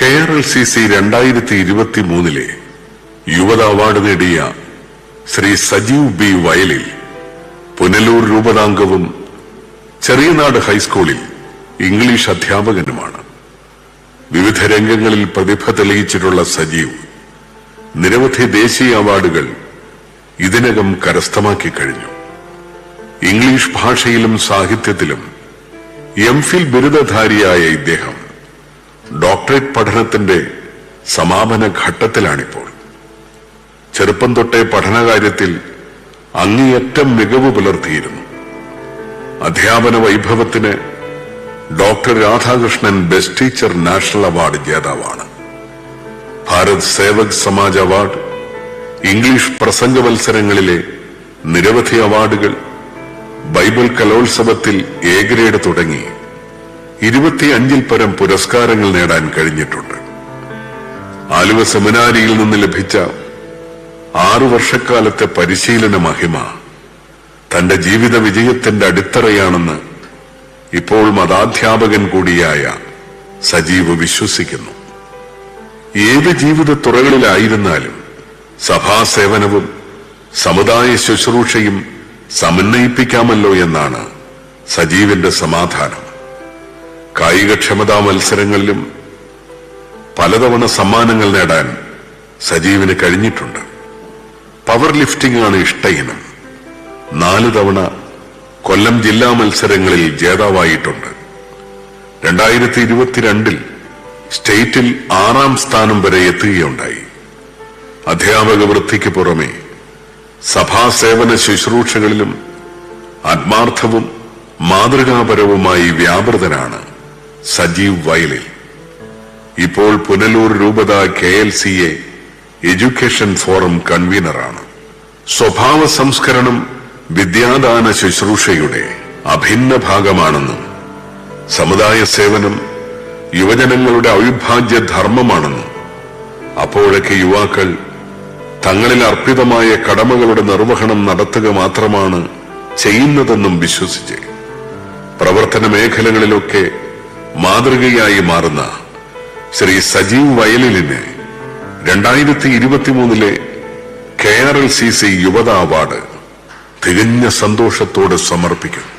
KRLCC 2023 യുവത award നേടിയ Shri Sajeev B വയലിൽ പുനലൂർ രൂപതാംഗവും ചെറിയനാട് ഹൈസ്കൂളിൽ ഇംഗ്ലീഷ് അധ്യാപകനുമാണ്. വിവിധ രംഗങ്ങളിൽ പ്രതിഭ തെളിയിച്ചിട്ടുള്ള സജീവ് നിരവധി ദേശീയ അവാർഡുകൾ ഇതിനകം കരസ്ഥമാക്കി കഴിഞ്ഞു. ഇംഗ്ലീഷ് ഭാഷയിലും സാഹിത്യത്തിലും എംഫിൽ ബിരുദധാരിയായ ഇദ്ദേഹം ഡോക്ടറേറ്റ് പഠനത്തിന്റെ സമാപന ഘട്ടത്തിലാണിപ്പോൾ. ചെറുപ്പം തൊട്ടേ പഠനകാര്യത്തിൽ അങ്ങേയറ്റം മികവ് പുലർത്തിയിരുന്നു. അധ്യാപന വൈഭവത്തിന് doctor Radhakrishnan best teacher national award ജേതാവാണ്. ഭാരത് സേവക് സമാജ് അവാർഡ്, ഇംഗ്ലീഷ് പ്രസംഗ മത്സരങ്ങളിലെ നിരവധി അവാർഡുകൾ, ബൈബിൾ കലോത്സവത്തിൽ എ ഗ്രേഡ് തുടങ്ങി 25 പരം പുരസ്കാരങ്ങൾ നേടാൻ കഴിഞ്ഞിട്ടുണ്ട്. ആലുവ സെമിനാരിയിൽ നിന്ന് ലഭിച്ച 6 വർഷക്കാലത്തെ പരിശീലന മഹിമ തന്റെ ജീവിത വിജയത്തിന്റെ അടിത്തറയാണെന്ന് ഇപ്പോൾ മതാധ്യാപകൻ കൂടിയായ സജീവ് വിശ്വസിക്കുന്നു. ഏത് ജീവിത തുറകളിലായിരുന്നാലും സഭാസേവനവും സമുദായ ശുശ്രൂഷയും സമന്വയിപ്പിക്കാമല്ലോ എന്നാണ് സജീവിന്റെ സമാധാനം. കായികക്ഷമതാ മത്സരങ്ങളിലും പലതവണ സമ്മാനങ്ങൾ നേടാൻ സജീവിന് കഴിഞ്ഞിട്ടുണ്ട്. പവർ ലിഫ്റ്റിംഗ് ആണ് ഇഷ്ടയിനം. 4 തവണ കൊല്ലം ജില്ലാ മത്സരങ്ങളിൽ ജേതാവായിട്ടുണ്ട്. 2022 സ്റ്റേറ്റിൽ 6ാം സ്ഥാനം വരെ എത്തുകയുണ്ടായി. അധ്യാപക വൃത്തിക്ക് പുറമെ സഭാസേവന ശുശ്രൂഷകളിലും ആത്മാർത്ഥവും മാതൃകാപരവുമായി വ്യാപൃതനാണ് സജീവ് വയലിൽ. ഇപ്പോൾ പുനലൂർ രൂപത KLCA എഡ്യൂക്കേഷൻ ഫോറം കൺവീനറാണ്. സ്വഭാവ സംസ്കരണം വിദ്യാദാന ശുശ്രൂഷയുടെ അഭിന്ന ഭാഗമാണെന്നും സമുദായ സേവനം യുവജനങ്ങളുടെ അവിഭാജ്യ ധർമ്മമാണെന്നും അപ്പോഴൊക്കെ യുവാക്കൾ തങ്ങളിൽ അർപ്പിതമായ കടമകളുടെ നിർവഹണം നടത്തുക മാത്രമാണ് ചെയ്യുന്നതെന്നും വിശ്വസിച്ച് പ്രവർത്തന മേഖലകളിലൊക്കെ മാതൃകയായി മാറുന്ന ശ്രീ സജീവ് വയലിലിന് 2023 KRLCC യുവത അവാർഡ് തികഞ്ഞ സന്തോഷത്തോടെ സമർപ്പിക്കുന്നു.